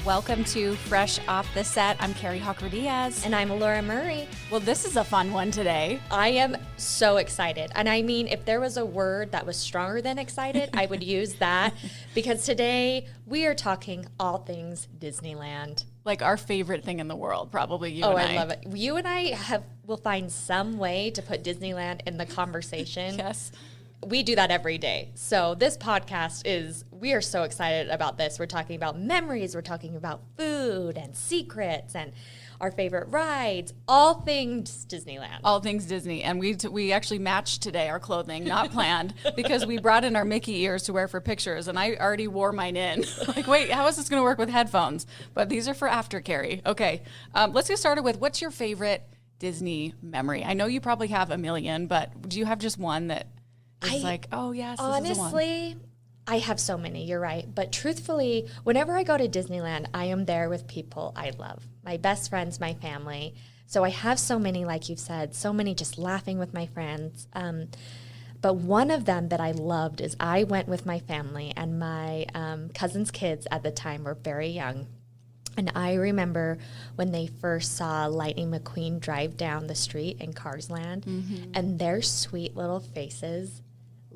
Welcome to Fresh Off the Set. I'm Kari Diaz. And I'm Elora Murray. Well, this is a fun one today. I am so excited. And I mean, if there was a word that was stronger than excited, I would use that. Because today we are talking all things Disneyland. Like our favorite thing in the world, probably you and I. Oh, I love it. You and I will find some way to put Disneyland in the conversation. Yes. We do that every day. So this podcast we are so excited about this. We're talking about memories. We're talking about food and secrets and our favorite rides, all things Disneyland. All things Disney. And we actually matched today our clothing, not planned, because we brought in our Mickey ears to wear for pictures, and I already wore mine in. Like, wait, how is this going to work with headphones? But these are for after, Kari. Okay, let's get started with what's your favorite Disney memory? I know you probably have a million, but do you have just one that is like, oh, yes, this is the one? Honestly, I have so many, you're right. But truthfully, whenever I go to Disneyland, I am there with people I love. My best friends, my family. So I have so many, like you've said, so many just laughing with my friends. But one of them that I loved is I went with my family, and my cousin's kids at the time were very young. And I remember when they first saw Lightning McQueen drive down the street in Cars Land, and their sweet little faces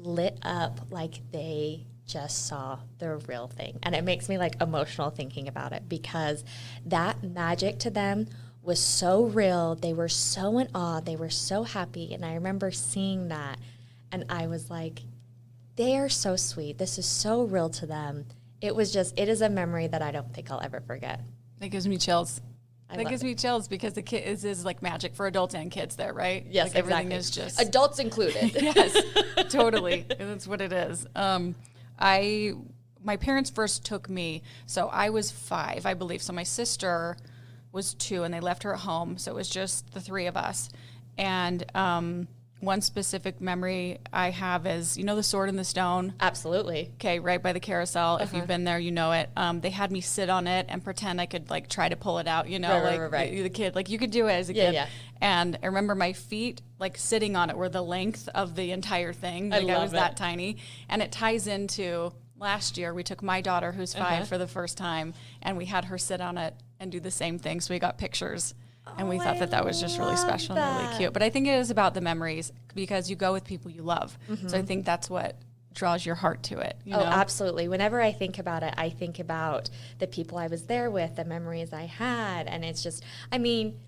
lit up like they just saw the real thing. And it makes me like emotional thinking about it, because that magic to them was so real. They were so in awe. They were so happy. And I remember seeing that, and I was like, they are so sweet. This is so real to them. It is a memory that I don't think I'll ever forget. That gives me chills. That gives me chills because the kid is like magic for adults and kids there, right? Yes, like exactly. Everything is just adults included. Yes, totally. That's what it is. My parents first took me, so I was 5, I believe. So my sister was 2, and they left her at home. So it was just the 3 of us. And one specific memory I have is, you know, the Sword in the Stone? Absolutely. Okay, right by the carousel. If you've been there, you know it. They had me sit on it and pretend I could, like, try to pull it out, you know, right. The kid. Like, you could do it as a kid. Yeah. And I remember my feet, like, sitting on it were the length of the entire thing. Like, I was that tiny. And it ties into last year, we took my daughter, who's 5, for the first time, and we had her sit on it and do the same thing. So we got pictures. And we thought that was just really special and really cute. But I think it is about the memories, because you go with people you love. So I think that's what draws your heart to it. You know? Absolutely. Whenever I think about it, I think about the people I was there with, the memories I had. And it's just, I mean,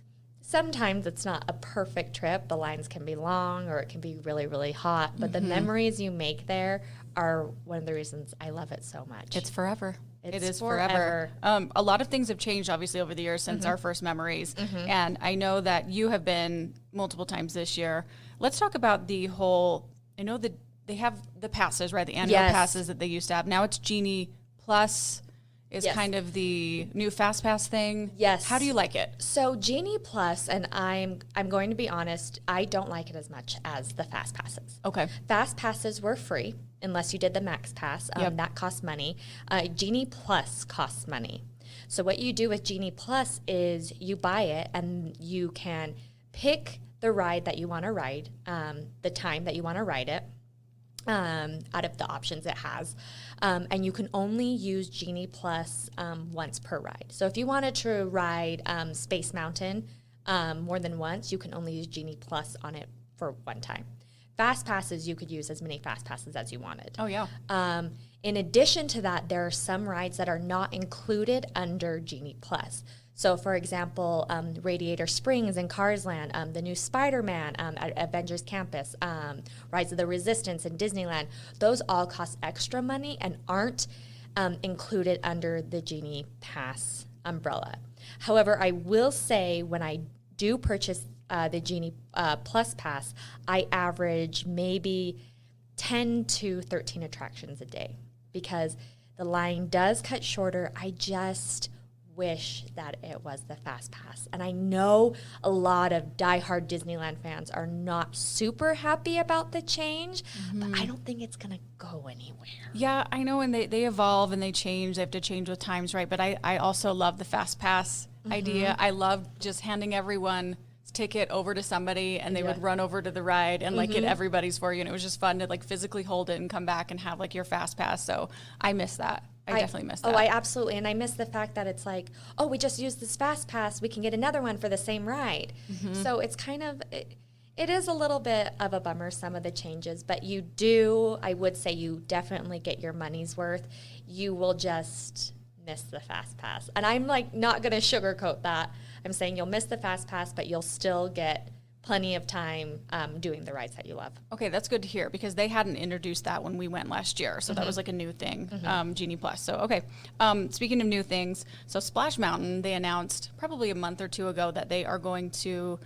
sometimes it's not a perfect trip. The lines can be long, or it can be really, really hot. But the memories you make there are one of the reasons I love it so much. It's forever. It is forever. A lot of things have changed, obviously, over the years since our first memories. And I know that you have been multiple times this year. Let's talk about the whole, I know that they have the passes, right? The annual passes that they used to have. Now it's Genie Plus is kind of the new Fast Pass thing. Yes. How do you like it? So Genie Plus, and I'm going to be honest, I don't like it as much as the Fast Passes. Okay. Fast Passes were free, unless you did the Max Pass. That costs money. Genie Plus costs money. So what you do with Genie Plus is you buy it, and you can pick the ride that you want to ride, the time that you want to ride it, out of the options it has. And you can only use Genie Plus once per ride. So if you wanted to ride Space Mountain more than once, you can only use Genie Plus on it for one time. Fast passes, you could use as many fast passes as you wanted. Oh, yeah. In addition to that, there are some rides that are not included under Genie Plus. So, for example, Radiator Springs in Cars Land, the new Spider-Man at Avengers Campus, Rise of the Resistance in Disneyland, those all cost extra money and aren't included under the Genie Pass umbrella. However, I will say when I do purchase the Genie Plus Pass, I average maybe 10 to 13 attractions a day, because the line does cut shorter. I just wish that it was the Fast Pass. And I know a lot of diehard Disneyland fans are not super happy about the change, but I don't think it's going to go anywhere. Yeah, I know, and they evolve and they change. They have to change with times, right? But I also love the Fast Pass idea. I love just handing everyone's ticket over to somebody, and they would run over to the ride and like get everybody's for you. And it was just fun to like physically hold it and come back and have like your Fast Pass. So I miss that. I definitely miss that. Oh, I absolutely. And I miss the fact that it's like, oh, we just used this fast pass. We can get another one for the same ride. So it's kind of, it is a little bit of a bummer, some of the changes, but I would say you definitely get your money's worth. You will just miss the fast pass. And I'm like not going to sugarcoat that. I'm saying you'll miss the fast pass, but you'll still get plenty of time doing the rides that you love. Okay, that's good to hear because they hadn't introduced that when we went last year. So that was like a new thing, Genie Plus. So, okay. Speaking of new things, so Splash Mountain, they announced probably a month or two ago that they are going to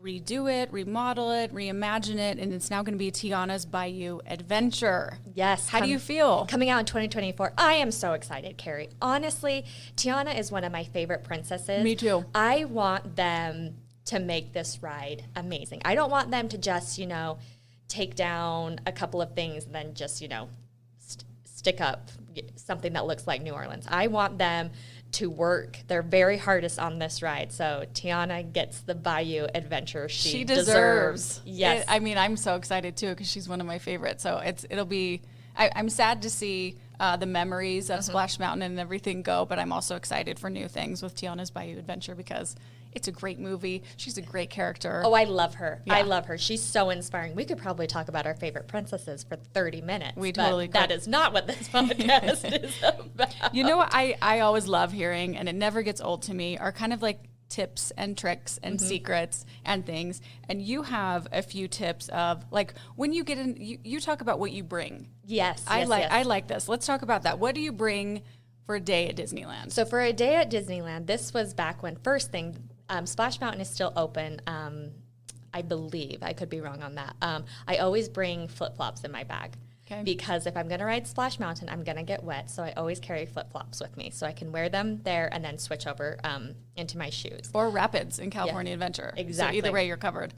redo it, remodel it, reimagine it, and it's now going to be Tiana's Bayou Adventure. Yes. How do you feel? Coming out in 2024. I am so excited, Kari. Honestly, Tiana is one of my favorite princesses. Me too. I want them to make this ride amazing. I don't want them to just, take down a couple of things and then just, stick up something that looks like New Orleans. I want them to work their very hardest on this ride. So Tiana gets the Bayou Adventure she deserves. Yes. I'm so excited too because she's one of my favorites. So it'll be, I'm sad to see the memories of Splash Mountain and everything go, but I'm also excited for new things with Tiana's Bayou Adventure because it's a great movie. She's a great character. Oh, I love her. Yeah. I love her. She's so inspiring. We could probably talk about our favorite princesses for 30 minutes. We totally could. That is not what this podcast is about. You know what I always love hearing, and it never gets old to me, are kind of like tips and tricks and secrets and things. And you have a few tips of like when you get in, you talk about what you bring. Yes. I like this. Let's talk about that. What do you bring for a day at Disneyland? So for a day at Disneyland, this was back when first thing, Splash Mountain is still open. I believe. I could be wrong on that. I always bring flip-flops in my bag. Okay. Because if I'm going to ride Splash Mountain, I'm going to get wet. So I always carry flip-flops with me so I can wear them there and then switch over into my shoes. Or Rapids in California Adventure. Exactly. So either way, you're covered.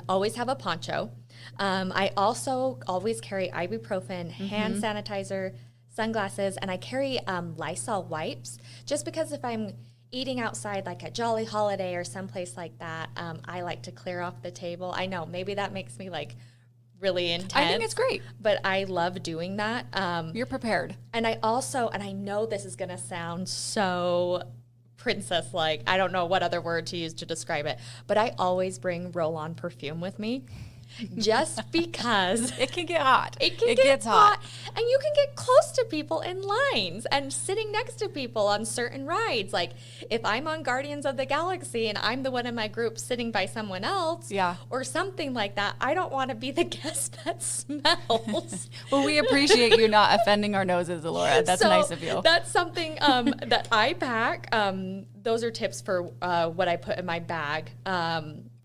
Always have a poncho. I also always carry ibuprofen, hand sanitizer, sunglasses, and I carry Lysol wipes just because if I'm eating outside like at Jolly Holiday or someplace like that, I like to clear off the table. I know maybe that makes me like really intense. I think it's great. But I love doing that. You're prepared. And I know this is going to sound so princess-like. I don't know what other word to use to describe it. But I always bring roll-on perfume with me. Just because it can get hot. It gets hot. And you can get close to people in lines and sitting next to people on certain rides. Like if I'm on Guardians of the Galaxy and I'm the one in my group sitting by someone else or something like that, I don't want to be the guest that smells. Well, we appreciate you not offending our noses, Elora. That's nice of you. That's something that I pack. Those are tips for what I put in my bag.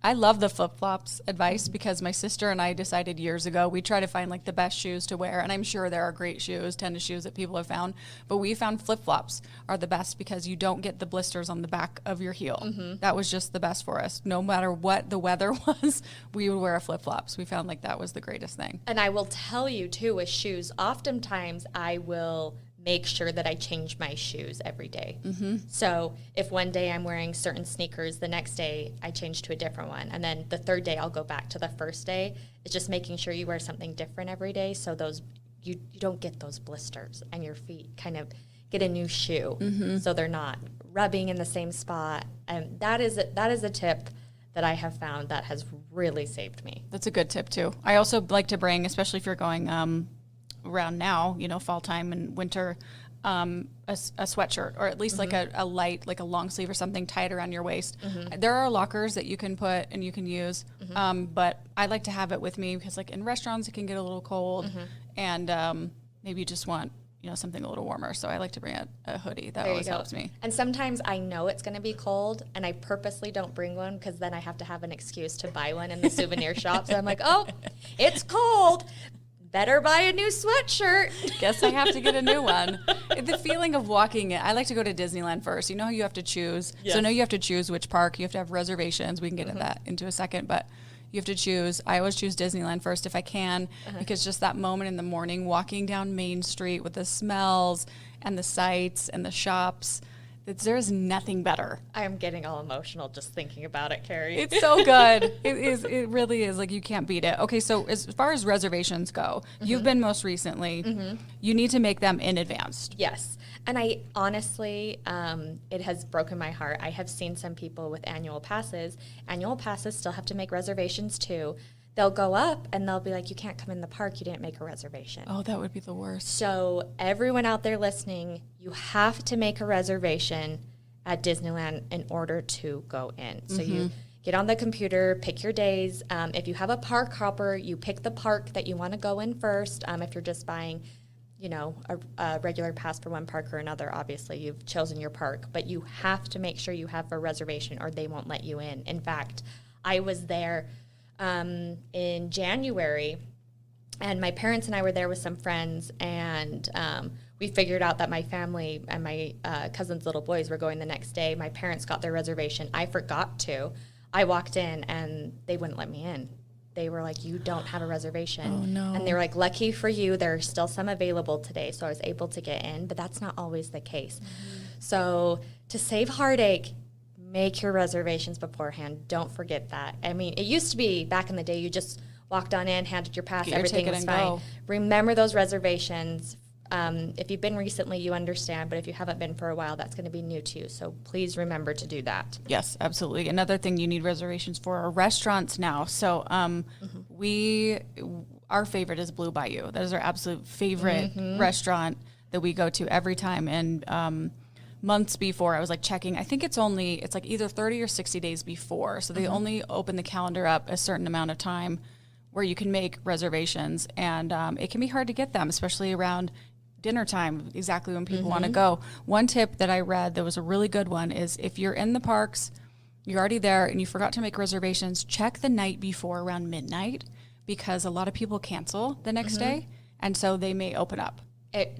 I love the flip-flops advice because my sister and I decided years ago we try to find like the best shoes to wear, and I'm sure there are great shoes, tennis shoes that people have found, but we found flip-flops are the best because you don't get the blisters on the back of your heel. That was just the best for us. No matter what the weather was, we would wear a flip-flops. We found like that was the greatest thing. And I will tell you too with shoes, oftentimes I will make sure that I change my shoes every day. So if one day I'm wearing certain sneakers, the next day I change to a different one. And then the third day I'll go back to the first day. It's just making sure you wear something different every day so those you don't get those blisters and your feet kind of get a new shoe so they're not rubbing in the same spot. And that is a tip that I have found that has really saved me. That's a good tip too. I also like to bring, especially if you're going around now, fall time and winter, a sweatshirt or at least like a light, like a long sleeve or something tied around your waist. There are lockers that you can put and you can use, but I like to have it with me because like in restaurants it can get a little cold and maybe you just want something a little warmer. So I like to bring a hoodie. That always helps me. And sometimes I know it's going to be cold and I purposely don't bring one because then I have to have an excuse to buy one in the souvenir shop. So I'm like, oh, it's cold. Better buy a new sweatshirt. Guess I have to get a new one. The feeling of walking in, I like to go to Disneyland first. You know how you have to choose. Yes. So now you have to choose which park. You have to have reservations. We can get into that into a second, but you have to choose. I always choose Disneyland first if I can because just that moment in the morning walking down Main Street with the smells and the sights and the shops, There is nothing better. I am getting all emotional just thinking about it, Kari. It's so good. It really is. Like, you can't beat it. Okay, so as far as reservations go, you've been most recently. You need to make them in advance. Yes. And I honestly, it has broken my heart. I have seen some people with annual passes. Annual passes still have to make reservations too. They'll go up and they'll be like, you can't come in the park. You didn't make a reservation. Oh, that would be the worst. So everyone out there listening, you have to make a reservation at Disneyland in order to go in. So you get on the computer, pick your days. If you have a park hopper, you pick the park that you want to go in first. If you're just buying, a regular pass for one park or another, obviously you've chosen your park. But you have to make sure you have a reservation or they won't let you in. In fact, I was there in January, and my parents and I were there with some friends, and we figured out that my family and my cousin's little boys were going the next day. My parents got their reservation. I forgot to. I walked in, and they wouldn't let me in. They were like, you don't have a reservation. Oh, no. And they were like, lucky for you, there are still some available today. So I was able to get in, but that's not always the case. So to save heartache, make your reservations beforehand. Don't forget that. I mean, it used to be back in the day, you just walked on in, handed your pass, everything was fine. Go. Remember those reservations. If you've been recently, you understand, but if you haven't been for a while, that's going to be new to you. So please remember to do that. Yes, absolutely. Another thing you need reservations for are restaurants now. So our favorite is Blue Bayou. That is our absolute favorite restaurant that we go to every time. And months before, I was like checking. I think it's like either 30 or 60 days before. So they only open the calendar up a certain amount of time where you can make reservations. And it can be hard to get them, especially around dinner time, exactly when people want to go. One tip that I read that was a really good one is if you're in the parks, you're already there and you forgot to make reservations, check the night before around midnight, because a lot of people cancel the next day. And so they may open up.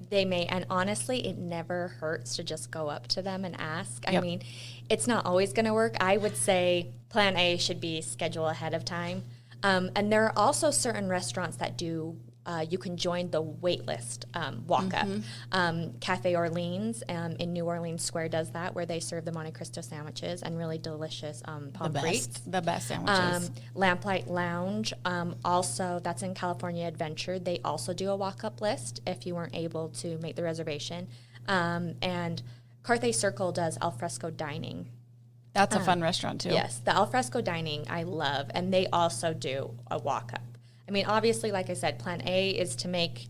They may, and honestly, it never hurts to just go up to them and ask. I mean, it's not always going to work. I would say plan A should be schedule ahead of time. And there are also certain restaurants that do, you can join the wait list walk up. Cafe Orleans in New Orleans Square does that, where they serve the Monte Cristo sandwiches and really delicious pommes frites. The best sandwiches. Lamplight Lounge, also that's in California Adventure. They also do a walk-up list if you weren't able to make the reservation. And Carthay Circle does alfresco dining. That's a fun restaurant too. Yes, the alfresco dining I love, and they also do a walk-up. I mean, obviously, like I said, plan A is to make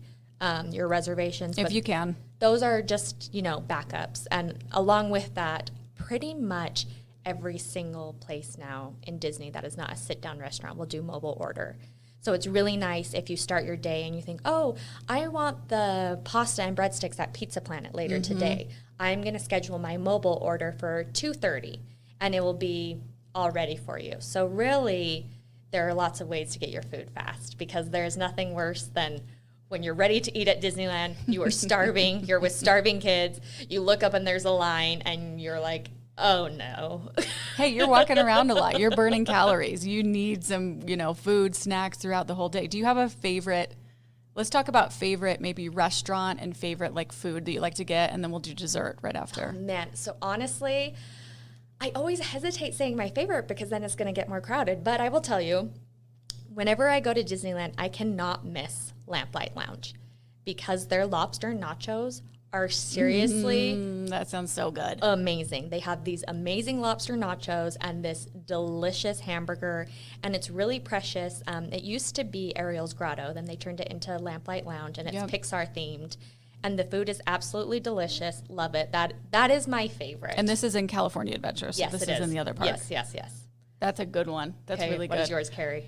your reservations. If you can. Those are just, backups. And along with that, pretty much every single place now in Disney that is not a sit-down restaurant will do mobile order. So it's really nice if you start your day and you think, oh, I want the pasta and breadsticks at Pizza Planet later today. I'm going to schedule my mobile order for 2:30, and it will be all ready for you. So really, there are lots of ways to get your food fast, because there's nothing worse than when you're ready to eat at Disneyland, you are starving, you're with starving kids, you look up and there's a line and you're like, oh no. Hey, you're walking around a lot. You're burning calories. You need some, food, snacks throughout the whole day. Do you have a favorite? Let's talk about favorite, maybe restaurant and favorite food that you like to get, and then we'll do dessert right after. Oh, man, so honestly, I always hesitate saying my favorite because then it's going to get more crowded. But I will tell you, whenever I go to Disneyland, I cannot miss Lamplight Lounge, because their lobster nachos are seriously... that sounds so good. Amazing. They have these amazing lobster nachos and this delicious hamburger, and it's really precious. It used to be Ariel's Grotto, then they turned it into Lamplight Lounge, and it's Pixar themed. And the food is absolutely delicious. Love it. That is my favorite. And this is in California Adventure, so this is in the other park. Yes. That's a good one. That's really good. What is yours, Kari?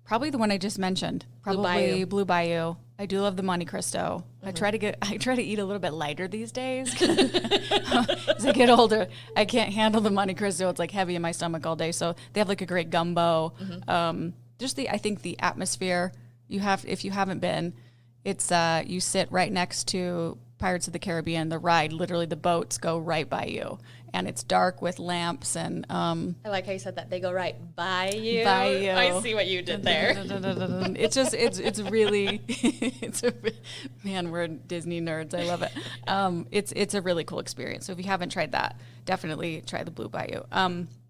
Probably the one I just mentioned. Probably Blue Bayou. I do love the Monte Cristo. I try to eat a little bit lighter these days. As I get older, I can't handle the Monte Cristo. It's heavy in my stomach all day. So they have a great gumbo. I think the atmosphere if you haven't been, it's you sit right next to Pirates of the Caribbean, the ride, literally the boats go right by you. And it's dark with lamps and... I like how you said that. They go right by you. By you. I see what you did there. It's just, it's really, man, we're Disney nerds. I love it. It's a really cool experience. So if you haven't tried that, definitely try the Blue Bayou.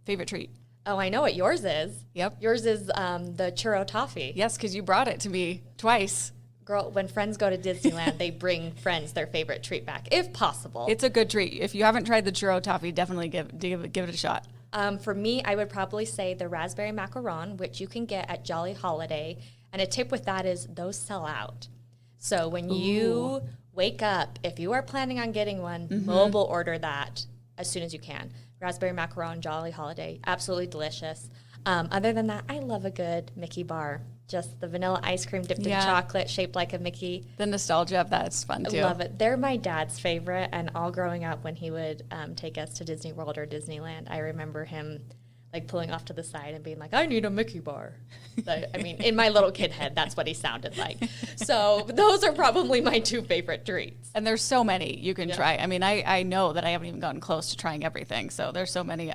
Favorite treat? Oh, I know what yours is. Yep. Yours is the churro toffee. Yes, because you brought it to me twice. Girl, when friends go to Disneyland, they bring friends their favorite treat back, if possible. It's a good treat. If you haven't tried the churro toffee, definitely give it a shot. For me, I would probably say the raspberry macaron, which you can get at Jolly Holiday. And a tip with that is those sell out. So when you wake up, if you are planning on getting one, mobile order that as soon as you can. Raspberry macaron, Jolly Holiday, absolutely delicious. Other than that, I love a good Mickey bar. Just the vanilla ice cream dipped in chocolate, shaped like a Mickey. The nostalgia of that is fun, too. I love it. They're my dad's favorite, and all growing up when he would take us to Disney World or Disneyland, I remember him like pulling off to the side and being like, I need a Mickey bar. So, I mean, in my little kid head, that's what he sounded like. So those are probably my two favorite treats. And there's so many you can try. I mean, I know that I haven't even gotten close to trying everything, so there's so many.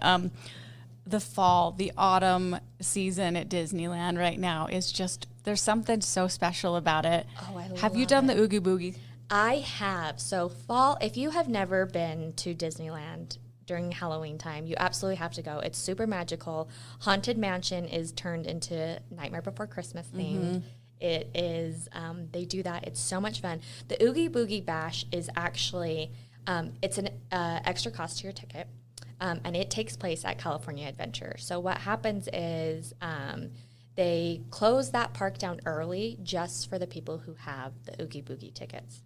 The fall, the autumn season at Disneyland right now is just, there's something so special about it. Oh, I love it. Have you done the Oogie Boogie? I have. So fall, if you have never been to Disneyland during Halloween time, you absolutely have to go. It's super magical. Haunted Mansion is turned into Nightmare Before Christmas themed. It is, they do that. It's so much fun. The Oogie Boogie Bash is actually, it's an extra cost to your ticket. And it takes place at California Adventure. So what happens is they close that park down early just for the people who have the Oogie Boogie tickets.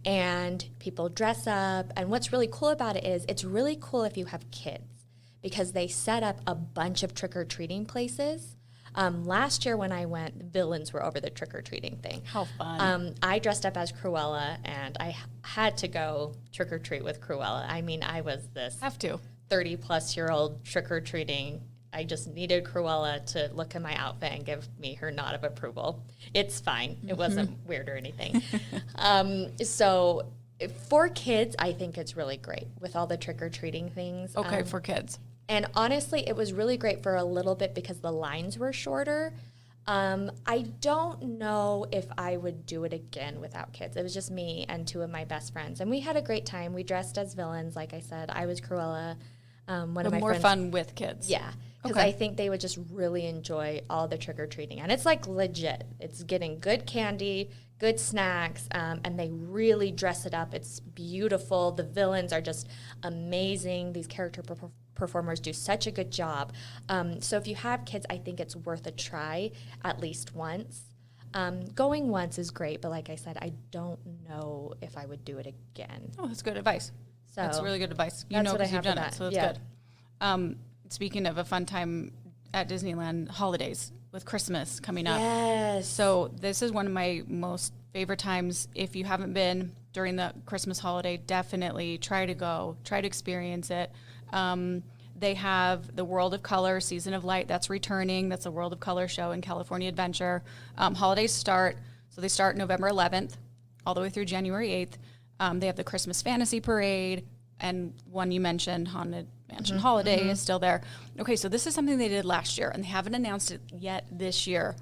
And people dress up. And what's really cool about it is it's really cool if you have kids because they set up a bunch of trick-or-treating places. Last year when I went, the villains were over the trick-or-treating thing. How fun. I dressed up as Cruella, and I had to go trick-or-treat with Cruella. I mean, I was this 30-plus-year-old trick-or-treating. I just needed Cruella to look at my outfit and give me her nod of approval. It's fine. It wasn't weird or anything. So for kids, I think it's really great with all the trick-or-treating things. Okay, for kids. And honestly, it was really great for a little bit because the lines were shorter. I don't know if I would do it again without kids. It was just me and two of my best friends. And we had a great time. We dressed as villains, like I said. I was Cruella. One of my more friends, fun with kids. Yeah, because I think they would just really enjoy all the trick-or-treating. And it's like legit. It's getting good candy, good snacks, and they really dress it up. It's beautiful. The villains are just amazing. These character performers do such a good job. So if you have kids, I think it's worth a try at least once. Going once is great, but like I said, I don't know if I would do it again. Oh, that's good advice. So that's really good advice. You that's know what I because you've have done for it, so that. that's good. Speaking of a fun time at Disneyland, holidays with Christmas coming up. Yes. So this is one of my most favorite times. If you haven't been during the Christmas holiday, definitely try to go, try to experience it. They have the World of Color, Season of Light, that's returning. That's a World of Color show in California Adventure. Holidays start, so they start November 11th all the way through January 8th. They have the Christmas Fantasy Parade, and one you mentioned, Haunted Mansion Holiday is still there. Okay, so this is something they did last year, and they haven't announced it yet this year.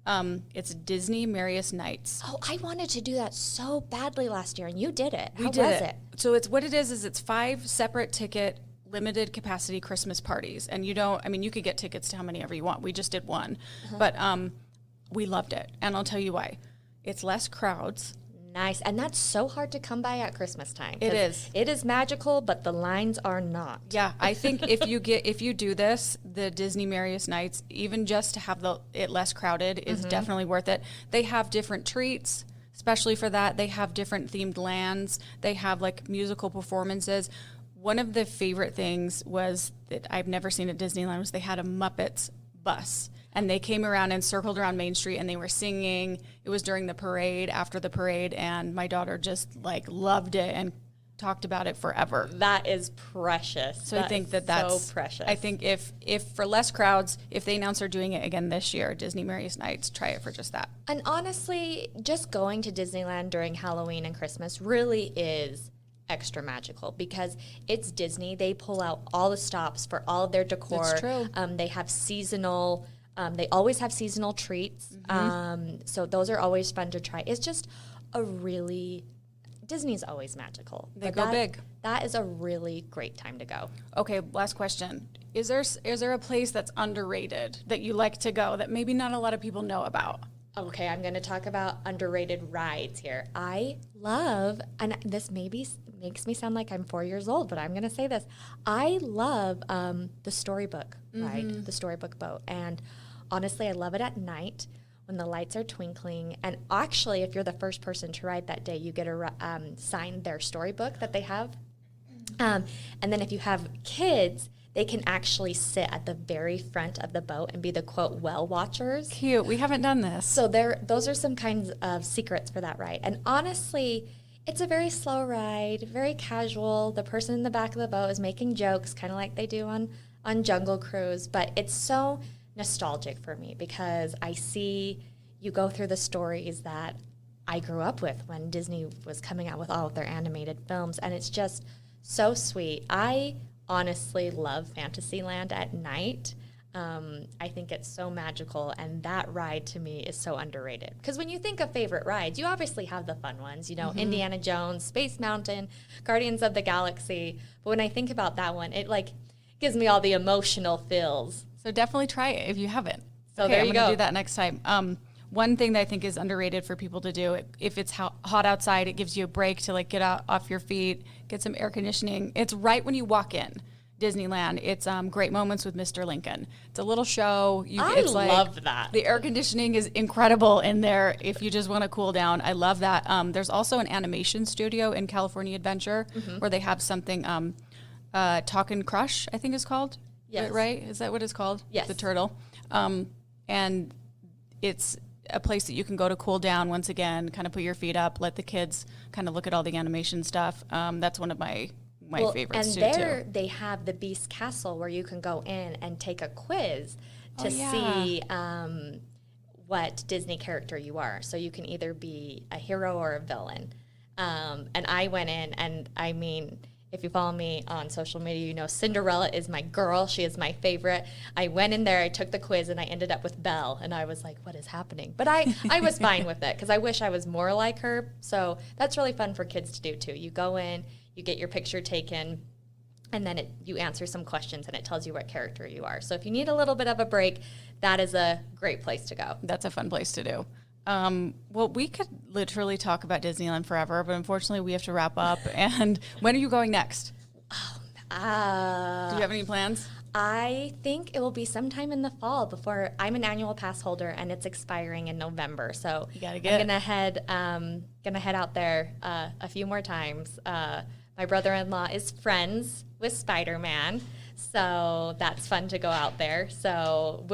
It's Disney Merriest Nights. Oh, I wanted to do that so badly last year, and you did it. How was it? So it's what it is it's 5 separate ticket, limited capacity Christmas parties. And you could get tickets to how many ever you want. We just did one. But we loved it. And I'll tell you why. It's less crowds. Nice. And that's so hard to come by at Christmas time. It is. It is magical, but the lines are not. Yeah, I think if you do this, the Disney Merriest Nights, even just to have it less crowded is definitely worth it. They have different treats, especially for that. They have different themed lands. They have like musical performances. One of the favorite things was that I've never seen at Disneyland was they had a Muppets bus. And they came around and circled around Main Street, and they were singing. It was during the parade, after the parade, and my daughter just, loved it and talked about it forever. That is precious. So I think that's so precious. I think if for less crowds, if they announce they're doing it again this year, Disney Mary's Nights, try it for just that. And honestly, just going to Disneyland during Halloween and Christmas really is extra magical because it's Disney. They pull out all the stops for all of their decor. That's true. They have seasonal. They always have seasonal treats. So those are always fun to try. It's just Disney's always magical. They go big. That is a really great time to go. Okay, last question. Is there a place that's underrated that you like to go that maybe not a lot of people know about? Okay, I'm going to talk about underrated rides here. I love, and this maybe makes me sound like I'm 4 years old, but I'm going to say this. I love the Storybook ride, the Storybook boat. And honestly, I love it at night when the lights are twinkling. And actually, if you're the first person to ride that day, you get to sign their storybook that they have. And then if you have kids, they can actually sit at the very front of the boat and be the, quote, whale watchers. Cute. We haven't done this. So those are some kinds of secrets for that ride. And honestly, it's a very slow ride, very casual. The person in the back of the boat is making jokes, kind of like they do on Jungle Cruise. But it's so nostalgic for me because I see you go through the stories that I grew up with when Disney was coming out with all of their animated films. And it's just so sweet. I honestly love Fantasyland at night. I think it's so magical, and that ride to me is so underrated. Because when you think of favorite rides, you obviously have the fun ones, Indiana Jones, Space Mountain, Guardians of the Galaxy. But when I think about that one, it gives me all the emotional feels. So definitely try it if you haven't. So there you I'm go. going to do that next time. One thing that I think is underrated for people to do, if it's hot outside, it gives you a break to get out off your feet, get some air conditioning. It's right when you walk in Disneyland. It's Great Moments with Mr. Lincoln. It's a little show. I love that. The air conditioning is incredible in there if you just want to cool down. I love that. There's also an animation studio in California Adventure where they have something, Talk and Crush, I think is called. Yes. Right? Is that what it's called? Yes. The turtle. And it's a place that you can go to cool down once again, kind of put your feet up, let the kids kind of look at all the animation stuff. That's one of my favorites and too. there they have the Beast Castle where you can go in and take a quiz to see what Disney character you are. So you can either be a hero or a villain. And I went in, and I mean, if you follow me on social media, Cinderella is my girl. She is my favorite. I went in there, I took the quiz, and I ended up with Belle. And I was like, what is happening? But I was fine with it because I wish I was more like her. So that's really fun for kids to do, too. You go in, you get your picture taken, and then you answer some questions, and it tells you what character you are. So if you need a little bit of a break, that is a great place to go. That's a fun place to do. Well, we could literally talk about Disneyland forever, but unfortunately we have to wrap up. And when are you going next? Do you have any plans? I think it will be sometime in the fall before. I'm an annual pass holder, and it's expiring in November. So I'm gonna head out there a few more times. My brother-in-law is friends with Spider-Man, so that's fun to go out there. So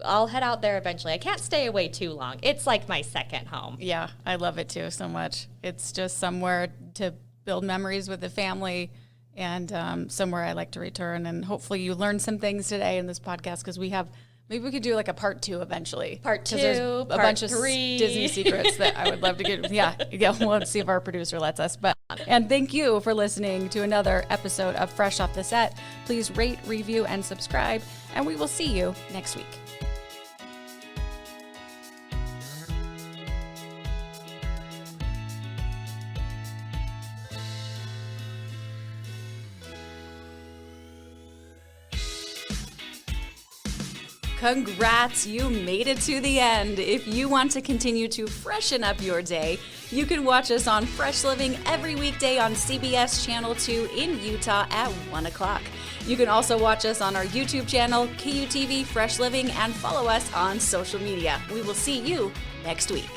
I'll head out there eventually. I can't stay away too long. It's like my second home. Yeah, I love it too so much. It's just somewhere to build memories with the family, and somewhere I like to return. And hopefully you learned some things today in this podcast, because maybe we could do a part 2 eventually. Part 2, there's a bunch of Disney secrets that I would love to get. Yeah, we'll see if our producer lets us. And thank you for listening to another episode of Fresh Off the Set. Please rate, review, and subscribe, and we will see you next week. Congrats, you made it to the end. If you want to continue to freshen up your day, you can watch us on Fresh Living every weekday on CBS Channel 2 in Utah at 1 o'clock. You can also watch us on our YouTube channel, KUTV Fresh Living, and follow us on social media. We will see you next week.